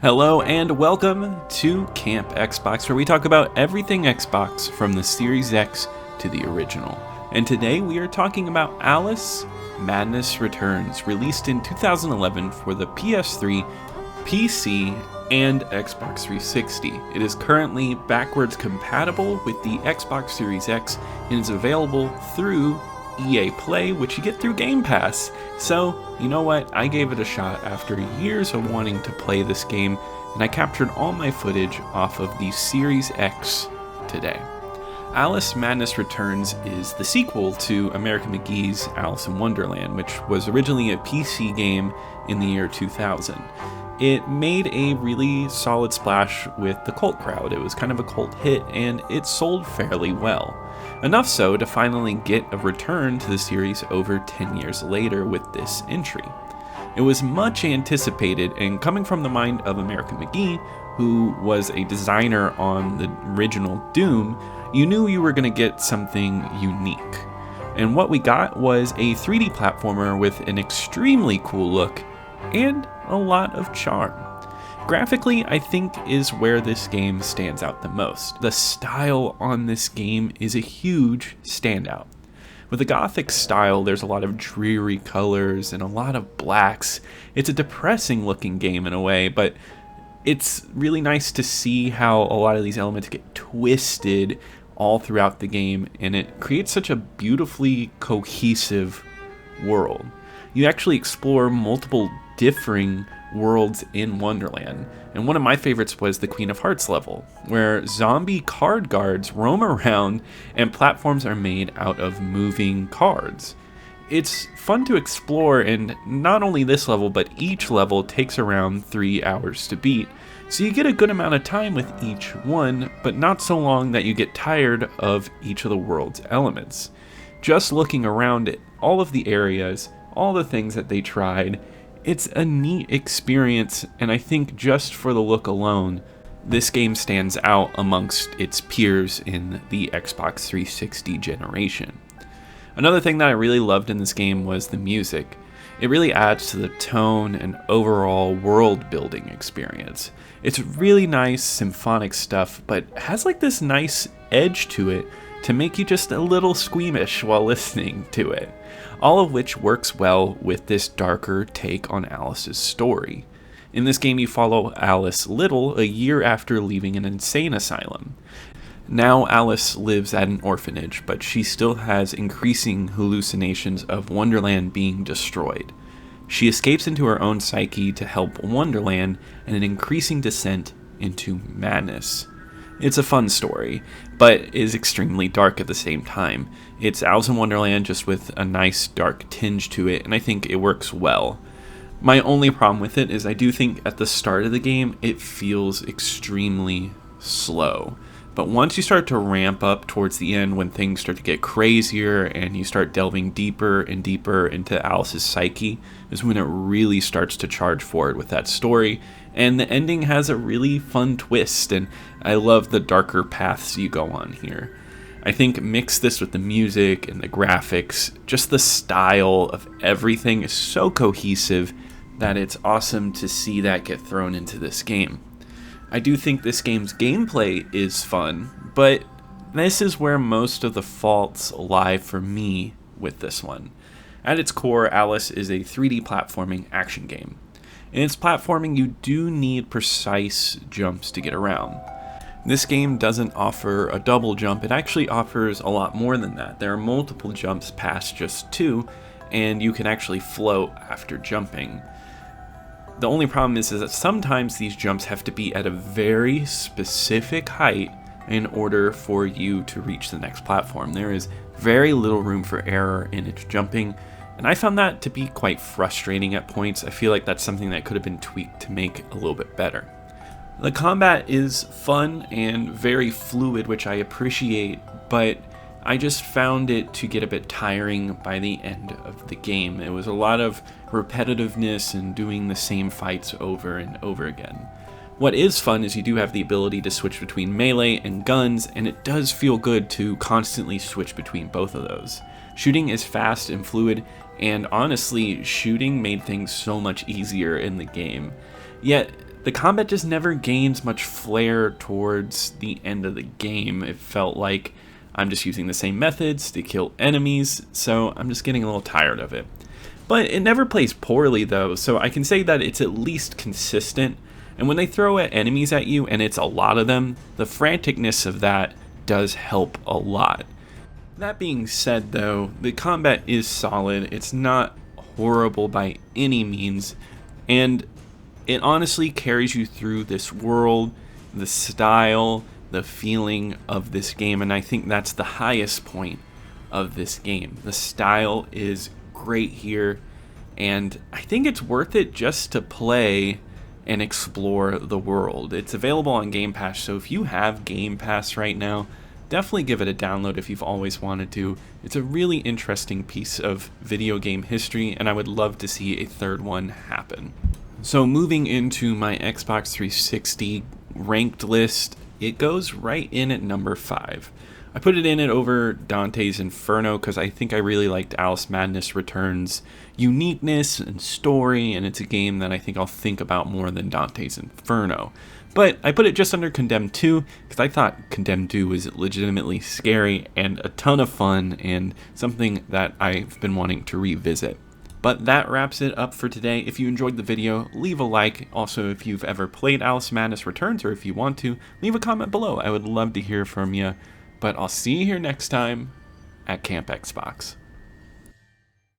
Hello and welcome to Camp Xbox, where we talk about everything Xbox from the Series X to the original. And today we are talking about Alice Madness Returns, released in 2011 for the PS3, PC, and Xbox 360. It is currently backwards compatible with the Xbox Series X and is available through EA Play, which you get through Game Pass. So, you know what? I gave it a shot after years of wanting to play this game, and I captured all my footage off of the Series X today. Alice Madness Returns is the sequel to American McGee's Alice in Wonderland, which was originally a PC game in the year 2000. It made a really solid splash with the cult crowd. It was kind of a cult hit, and it sold fairly well. Enough so to finally get a return to the series over 10 years later with this entry. It was much anticipated, and coming from the mind of American McGee, who was a designer on the original Doom, you knew you were going to get something unique. And what we got was a 3D platformer with an extremely cool look and a lot of charm. Graphically, I think is where this game stands out the most. The style on this game is a huge standout. With the Gothic style, there's a lot of dreary colors and a lot of blacks. It's a depressing looking game in a way, but it's really nice to see how a lot of these elements get twisted all throughout the game, and it creates such a beautifully cohesive world. You actually explore multiple differing worlds in Wonderland, and one of my favorites was the Queen of Hearts level, where zombie card guards roam around and platforms are made out of moving cards. It's fun to explore, and not only this level, but each level takes around 3 hours to beat, so you get a good amount of time with each one, but not so long that you get tired of each of the world's elements. Just looking around at all of the areas, all the things that they tried, it's a neat experience, and I think just for the look alone, this game stands out amongst its peers in the Xbox 360 generation. Another thing that I really loved in this game was the music. It really adds to the tone and overall world-building experience. It's really nice symphonic stuff, but has like this nice edge to it to make you just a little squeamish while listening to it. All of which works well with this darker take on Alice's story. In this game, you follow Alice Little a year after leaving an insane asylum. Now Alice lives at an orphanage, but she still has increasing hallucinations of Wonderland being destroyed. She escapes into her own psyche to help Wonderland and an increasing descent into madness. It's a fun story, but is extremely dark at the same time. It's Alice in Wonderland just with a nice dark tinge to it, and I think it works well. My only problem with it is I do think at the start of the game it feels extremely slow. But once you start to ramp up towards the end, when things start to get crazier and you start delving deeper and deeper into Alice's psyche, is when it really starts to charge forward with that story. And the ending has a really fun twist, and I love the darker paths you go on here. I think mix this with the music and the graphics, just the style of everything is so cohesive that it's awesome to see that get thrown into this game. I do think this game's gameplay is fun, but this is where most of the faults lie for me with this one. At its core, Alice is a 3D platforming action game. In its platforming, you do need precise jumps to get around. This game doesn't offer a double jump, it actually offers a lot more than that. There are multiple jumps past just two, and you can actually float after jumping. The only problem is that sometimes these jumps have to be at a very specific height in order for you to reach the next platform. There is very little room for error in its jumping, and I found that to be quite frustrating at points. I feel like that's something that could have been tweaked to make a little bit better. The combat is fun and very fluid, which I appreciate, but I just found it to get a bit tiring by the end of the game. It was a lot of repetitiveness and doing the same fights over and over again. What is fun is you do have the ability to switch between melee and guns, and it does feel good to constantly switch between both of those. Shooting is fast and fluid, and honestly, shooting made things so much easier in the game. Yet, the combat just never gains much flair towards the end of the game. It felt like I'm just using the same methods to kill enemies, so I'm just getting a little tired of it. But it never plays poorly though, so I can say that it's at least consistent. And when they throw enemies at you, and it's a lot of them, the franticness of that does help a lot. That being said though, the combat is solid. It's not horrible by any means, and it honestly carries you through this world, the style, the feeling of this game, and I think that's the highest point of this game. The style is great here, and I think it's worth it just to play and explore the world. It's available on Game Pass, so if you have Game Pass right now, definitely give it a download if you've always wanted to. It's a really interesting piece of video game history, and I would love to see a third one happen. So moving into my Xbox 360 ranked list, it goes right in at number 5. I put it in at over Dante's Inferno because I think I really liked Alice Madness Returns' uniqueness and story, and it's a game that I think I'll think about more than Dante's Inferno. But I put it just under Condemned 2 because I thought Condemned 2 was legitimately scary and a ton of fun and something that I've been wanting to revisit. But that wraps it up for today. If you enjoyed the video, leave a like. Also, if you've ever played Alice Madness Returns, or if you want to, leave a comment below. I would love to hear from you. But I'll see you here next time at Camp Xbox.